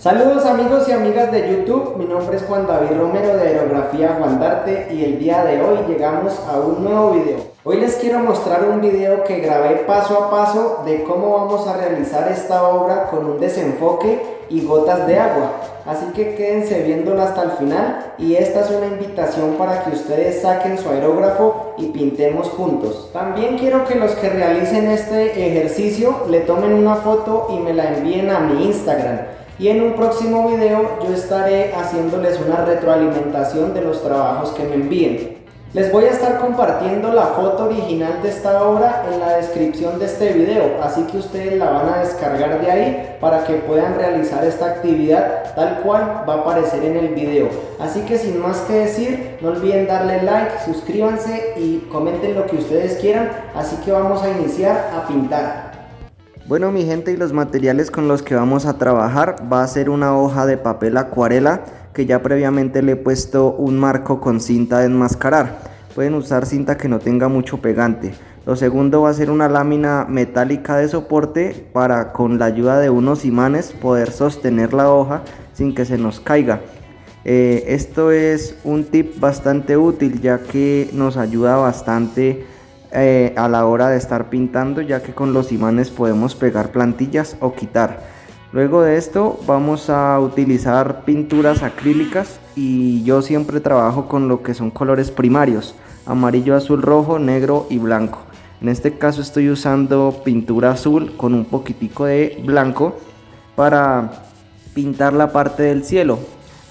Saludos amigos y amigas de YouTube, mi nombre es Juan David Romero de Aerografía Juan Darte y el día de hoy llegamos a un nuevo video. Hoy les quiero mostrar un video que grabé paso a paso de cómo vamos a realizar esta obra con un desenfoque y gotas de agua. Así que quédense viéndolo hasta el final y esta es una invitación para que ustedes saquen su aerógrafo y pintemos juntos. También quiero que los que realicen este ejercicio le tomen una foto y me la envíen a mi Instagram. Y en un próximo video yo estaré haciéndoles una retroalimentación de los trabajos que me envíen. Les voy a estar compartiendo la foto original de esta obra en la descripción de este video, así que ustedes la van a descargar de ahí para que puedan realizar esta actividad tal cual va a aparecer en el video. Así que sin más que decir, no olviden darle like, suscríbanse y comenten lo que ustedes quieran, así que vamos a iniciar a pintar. Bueno mi gente, y los materiales con los que vamos a trabajar va a ser una hoja de papel acuarela que ya previamente le he puesto un marco con cinta de enmascarar. Pueden usar cinta que no tenga mucho pegante. Lo segundo va a ser una lámina metálica de soporte para, con la ayuda de unos imanes, poder sostener la hoja sin que se nos caiga. Esto es un tip bastante útil ya que nos ayuda bastante a la hora de estar pintando, ya que con los imanes podemos pegar plantillas o quitar. Luego de esto vamos a utilizar pinturas acrílicas y yo siempre trabajo con lo que son colores primarios: amarillo, azul, rojo, negro y blanco. En este caso estoy usando pintura azul con un poquitico de blanco para pintar la parte del cielo.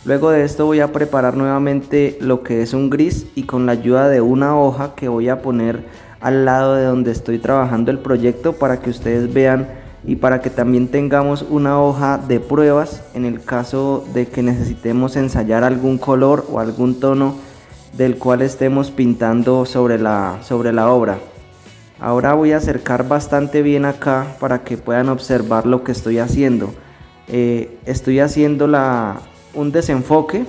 Luego de esto voy a preparar nuevamente lo que es un gris y con la ayuda de una hoja que voy a poner al lado de donde estoy trabajando el proyecto para que ustedes vean y para que también tengamos una hoja de pruebas en el caso de que necesitemos ensayar algún color o algún tono del cual estemos pintando sobre la obra. Ahora voy a acercar bastante bien acá para que puedan observar lo que estoy haciendo. Estoy haciendo un desenfoque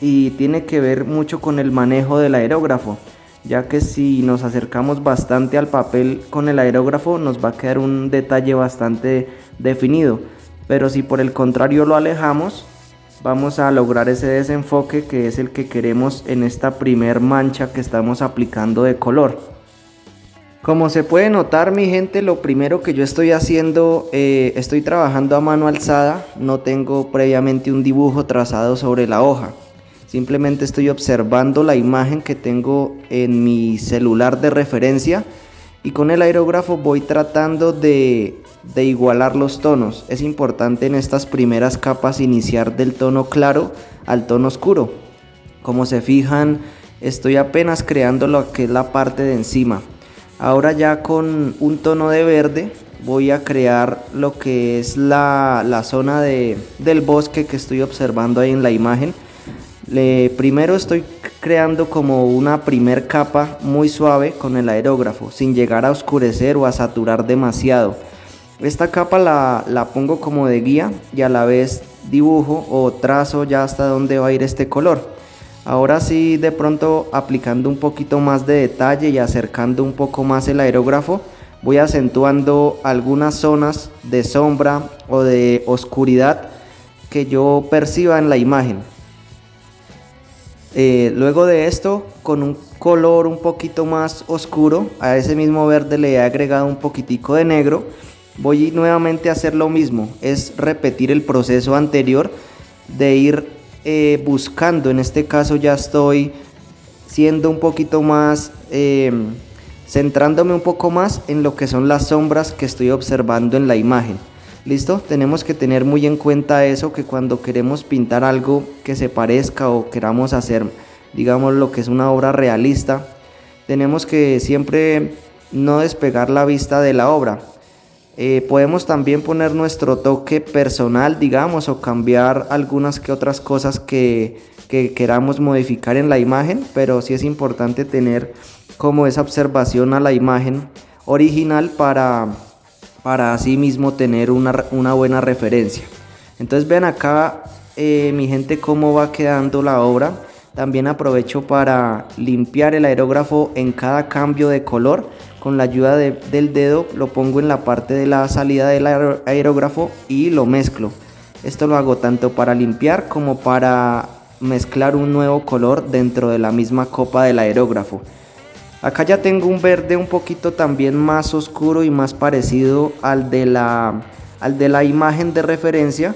y tiene que ver mucho con el manejo del aerógrafo, ya que si nos acercamos bastante al papel con el aerógrafo nos va a quedar un detalle bastante definido, pero si por el contrario lo alejamos, vamos a lograr ese desenfoque que es el que queremos en esta primer mancha que estamos aplicando de color. Como se puede notar mi gente, lo primero que yo estoy haciendo, estoy trabajando a mano alzada, no tengo previamente un dibujo trazado sobre la hoja. Simplemente estoy observando la imagen que tengo en mi celular de referencia y con el aerógrafo voy tratando de igualar los tonos. Es importante en estas primeras capas iniciar del tono claro al tono oscuro. Como se fijan, estoy apenas creando lo que es la parte de encima. Ahora ya con un tono de verde voy a crear lo que es la zona del bosque que estoy observando ahí en la imagen. Primero estoy creando como una primer capa muy suave con el aerógrafo, sin llegar a oscurecer o a saturar demasiado. Esta capa la pongo como de guía y a la vez dibujo o trazo ya hasta dónde va a ir este color. Ahora sí, de pronto aplicando un poquito más de detalle y acercando un poco más el aerógrafo, voy acentuando algunas zonas de sombra o de oscuridad que yo perciba en la imagen. Luego de esto, con un color un poquito más oscuro, a ese mismo verde le he agregado un poquitico de negro. Voy nuevamente a hacer lo mismo, es repetir el proceso anterior de ir buscando. En este caso ya estoy siendo un poquito más, centrándome un poco más en lo que son las sombras que estoy observando en la imagen. ¿Listo? Tenemos que tener muy en cuenta eso, que cuando queremos pintar algo que se parezca o queramos hacer, digamos, lo que es una obra realista, tenemos que siempre no despegar la vista de la obra. Podemos también poner nuestro toque personal, digamos, o cambiar algunas que otras cosas que queramos modificar en la imagen, pero sí es importante tener como esa observación a la imagen original para así mismo tener una buena referencia. Entonces vean acá mi gente cómo va quedando la obra. También aprovecho para limpiar el aerógrafo en cada cambio de color. Con la ayuda del dedo lo pongo en la parte de la salida del aerógrafo y lo mezclo. Esto lo hago tanto para limpiar como para mezclar un nuevo color dentro de la misma copa del aerógrafo. Acá ya tengo un verde un poquito también más oscuro y más parecido al de la imagen de referencia.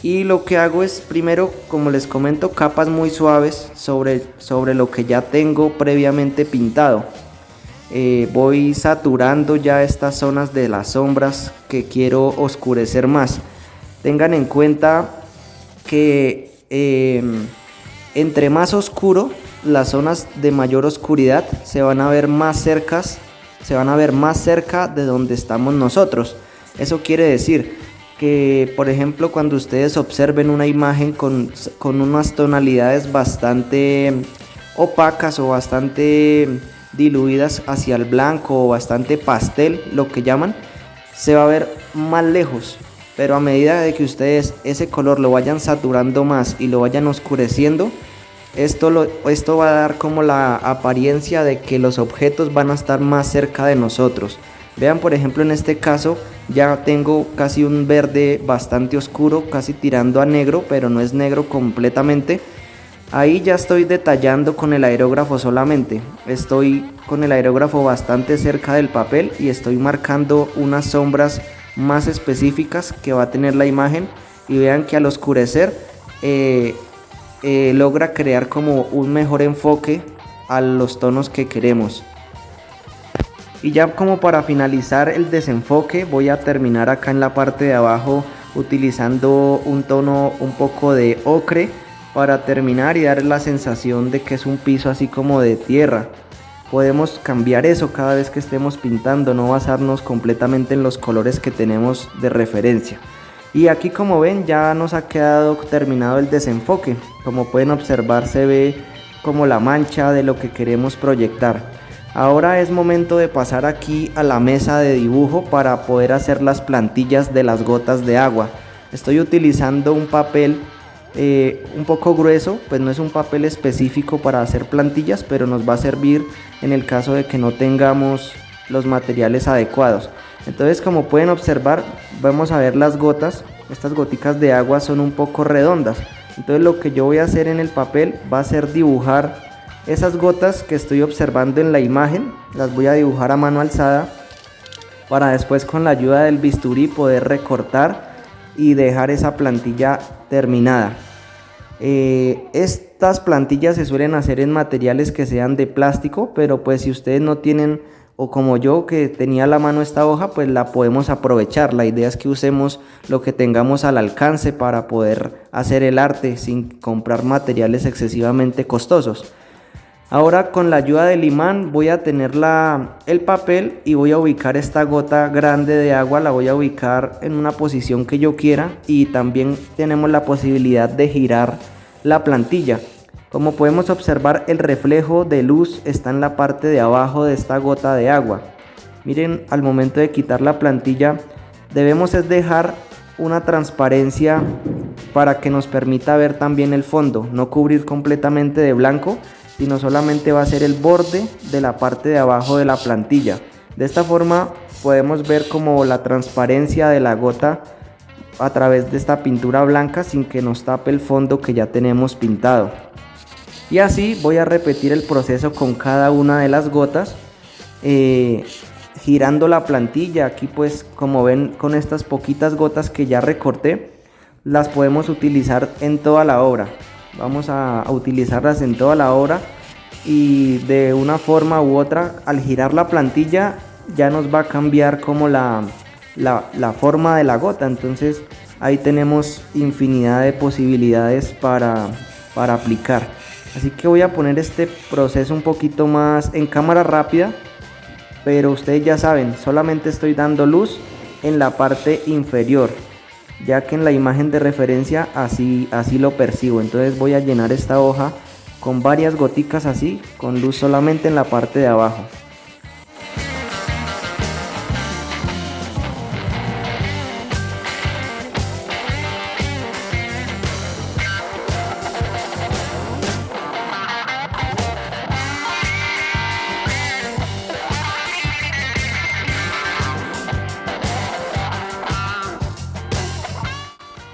Y lo que hago es primero, como les comento, capas muy suaves sobre lo que ya tengo previamente pintado. Voy saturando ya estas zonas de las sombras que quiero oscurecer más. Tengan en cuenta que entre más oscuro, las zonas de mayor oscuridad se van a ver más cerca de donde estamos nosotros. Eso quiere decir que, por ejemplo, cuando ustedes observen una imagen con unas tonalidades bastante opacas o bastante diluidas hacia el blanco o bastante pastel, lo que llaman, se va a ver más lejos. Pero a medida de que ustedes ese color lo vayan saturando más y lo vayan oscureciendo, esto va a dar como la apariencia de que los objetos van a estar más cerca de nosotros. Vean, por ejemplo, en este caso ya tengo casi un verde bastante oscuro, casi tirando a negro, pero no es negro completamente. Ahí ya estoy detallando con el aerógrafo solamente. Estoy con el aerógrafo bastante cerca del papel y estoy marcando unas sombras más específicas que va a tener la imagen. Y vean que al oscurecer logra crear como un mejor enfoque a los tonos que queremos. Y ya como para finalizar el desenfoque, voy a terminar acá en la parte de abajo utilizando un tono un poco de ocre para terminar y dar la sensación de que es un piso así como de tierra. Podemos cambiar eso cada vez que estemos pintando, no basarnos completamente en los colores que tenemos de referencia. Y aquí, como ven, ya nos ha quedado terminado el desenfoque. Como pueden observar, se ve como la mancha de lo que queremos proyectar. Ahora es momento de pasar aquí a la mesa de dibujo para poder hacer las plantillas de las gotas de agua. Estoy utilizando un papel un poco grueso, pues no es un papel específico para hacer plantillas, pero nos va a servir en el caso de que no tengamos los materiales adecuados. Entonces, como pueden observar, vamos a ver las gotas. Estas goticas de agua son un poco redondas. Entonces lo que yo voy a hacer en el papel va a ser dibujar esas gotas que estoy observando en la imagen. Las voy a dibujar a mano alzada para después, con la ayuda del bisturí, poder recortar y dejar esa plantilla terminada. Estas plantillas se suelen hacer en materiales que sean de plástico, pero pues si ustedes no tienen, o como yo que tenía a la mano esta hoja, pues la podemos aprovechar. La idea es que usemos lo que tengamos al alcance para poder hacer el arte sin comprar materiales excesivamente costosos. Ahora, con la ayuda del imán, voy a tener el papel y voy a ubicar esta gota grande de agua, la voy a ubicar en una posición que yo quiera, y también tenemos la posibilidad de girar la plantilla. Como podemos observar, el reflejo de luz está en la parte de abajo de esta gota de agua. Miren, al momento de quitar la plantilla, debemos es dejar una transparencia para que nos permita ver también el fondo, no cubrir completamente de blanco, sino solamente va a ser el borde de la parte de abajo de la plantilla. De esta forma podemos ver como la transparencia de la gota a través de esta pintura blanca sin que nos tape el fondo que ya tenemos pintado. Y así voy a repetir el proceso con cada una de las gotas, girando la plantilla. Aquí pues, como ven, con estas poquitas gotas que ya recorté, las podemos utilizar en toda la obra. Vamos a utilizarlas en toda la obra, y de una forma u otra, al girar la plantilla ya nos va a cambiar como la forma de la gota. Entonces ahí tenemos infinidad de posibilidades para aplicar. Así que voy a poner este proceso un poquito más en cámara rápida, pero ustedes ya saben, solamente estoy dando luz en la parte inferior, ya que en la imagen de referencia así lo percibo. Entonces voy a llenar esta hoja con varias goticas así, con luz solamente en la parte de abajo.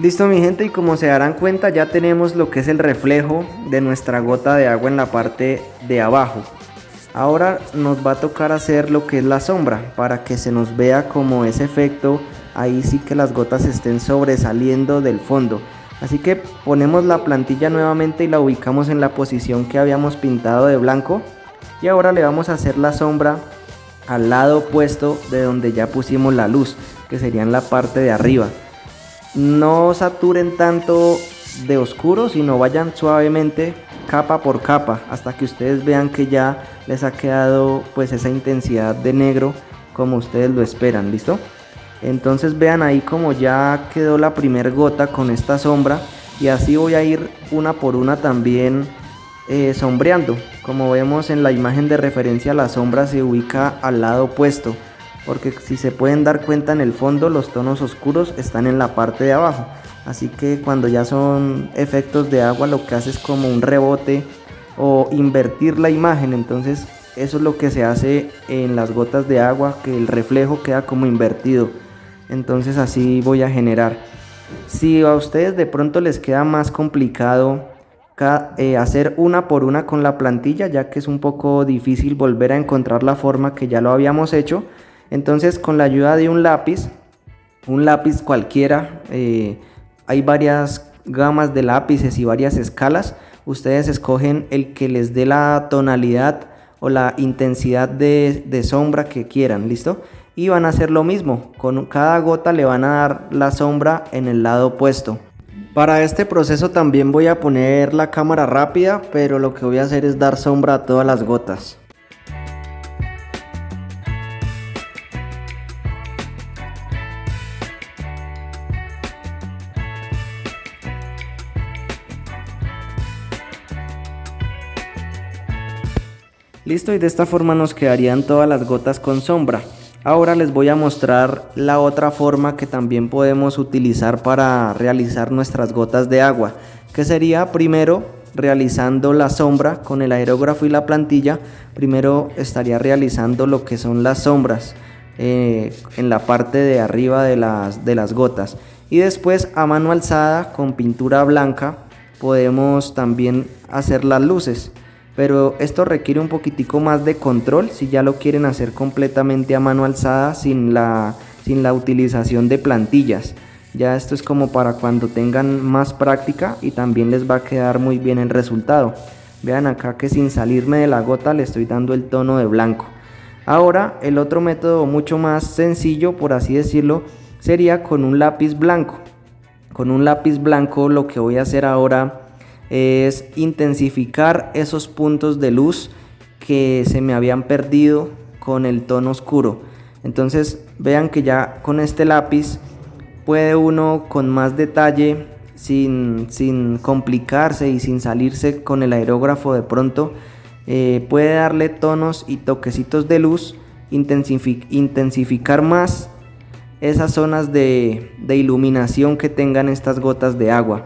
Listo mi gente, y como se darán cuenta ya tenemos lo que es el reflejo de nuestra gota de agua en la parte de abajo. Ahora nos va a tocar hacer lo que es la sombra para que se nos vea como ese efecto, ahí sí que las gotas estén sobresaliendo del fondo. Así que ponemos la plantilla nuevamente y la ubicamos en la posición que habíamos pintado de blanco. Y ahora le vamos a hacer la sombra al lado opuesto de donde ya pusimos la luz, que sería en la parte de arriba. No saturen tanto de oscuro, sino vayan suavemente capa por capa hasta que ustedes vean que ya les ha quedado pues esa intensidad de negro como ustedes lo esperan. ¿Listo? Entonces vean ahí como ya quedó la primer gota con esta sombra, y así voy a ir una por una también sombreando. Como vemos en la imagen de referencia, la sombra se ubica al lado opuesto, porque si se pueden dar cuenta, en el fondo los tonos oscuros están en la parte de abajo. Así que cuando ya son efectos de agua, lo que hace es como un rebote o invertir la imagen. Entonces eso es lo que se hace en las gotas de agua, que el reflejo queda como invertido. Entonces así voy a generar. Si a ustedes de pronto les queda más complicado hacer una por una con la plantilla, ya que es un poco difícil volver a encontrar la forma que ya lo habíamos hecho, entonces con la ayuda de un lápiz cualquiera, hay varias gamas de lápices y varias escalas. Ustedes escogen el que les dé la tonalidad o la intensidad de sombra que quieran. ¿Listo? Y van a hacer lo mismo, con cada gota le van a dar la sombra en el lado opuesto. Para este proceso también voy a poner la cámara rápida, pero lo que voy a hacer es dar sombra a todas las gotas. Listo, y de esta forma nos quedarían todas las gotas con sombra. Ahora les voy a mostrar la otra forma que también podemos utilizar para realizar nuestras gotas de agua, que sería primero realizando la sombra con el aerógrafo y la plantilla. Primero estaría realizando lo que son las sombras en la parte de arriba de las gotas, y después a mano alzada con pintura blanca podemos también hacer las luces. Pero esto requiere un poquitico más de control si ya lo quieren hacer completamente a mano alzada sin la utilización de plantillas. Ya esto es como para cuando tengan más práctica, y también les va a quedar muy bien el resultado. Vean acá que sin salirme de la gota le estoy dando el tono de blanco. Ahora el otro método mucho más sencillo, por así decirlo, sería con un lápiz blanco. Con un lápiz blanco lo que voy a hacer ahora es intensificar esos puntos de luz que se me habían perdido con el tono oscuro. Entonces vean que ya con este lápiz puede uno con más detalle, sin complicarse y sin salirse con el aerógrafo de pronto, puede darle tonos y toquecitos de luz, intensificar más esas zonas de iluminación que tengan estas gotas de agua.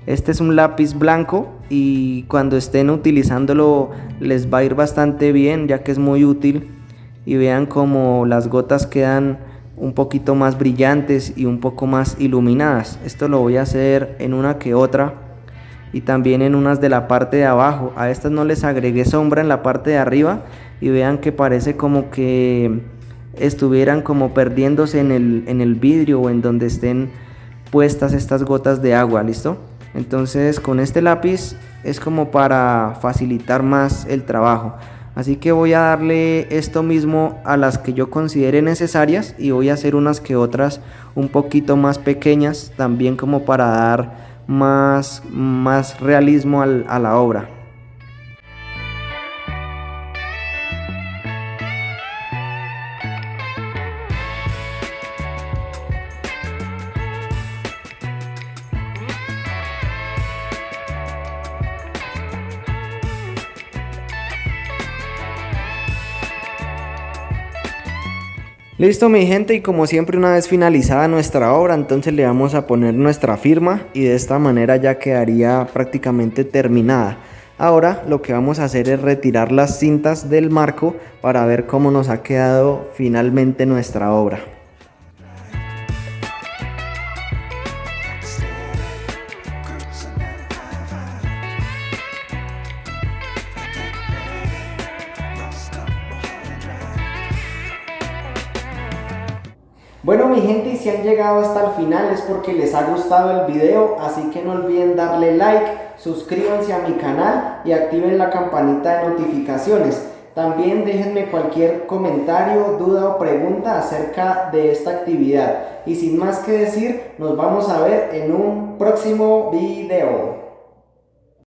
Este es un lápiz blanco y cuando estén utilizándolo les va a ir bastante bien, ya que es muy útil. Y vean como las gotas quedan un poquito más brillantes y un poco más iluminadas. Esto lo voy a hacer en una que otra y también en unas de la parte de abajo. A estas no les agregué sombra en la parte de arriba, y vean que parece como que estuvieran como perdiéndose en el vidrio o en donde estén puestas estas gotas de agua. ¿Listo? Entonces con este lápiz es como para facilitar más el trabajo. Así que voy a darle esto mismo a las que yo considere necesarias, y voy a hacer unas que otras un poquito más pequeñas también, como para dar más realismo a la obra. Listo mi gente, y como siempre, una vez finalizada nuestra obra, entonces le vamos a poner nuestra firma, y de esta manera ya quedaría prácticamente terminada. Ahora lo que vamos a hacer es retirar las cintas del marco para ver cómo nos ha quedado finalmente nuestra obra. Bueno mi gente, y si han llegado hasta el final es porque les ha gustado el video, así que no olviden darle like, suscríbanse a mi canal y activen la campanita de notificaciones. También déjenme cualquier comentario, duda o pregunta acerca de esta actividad. Y sin más que decir, nos vamos a ver en un próximo video.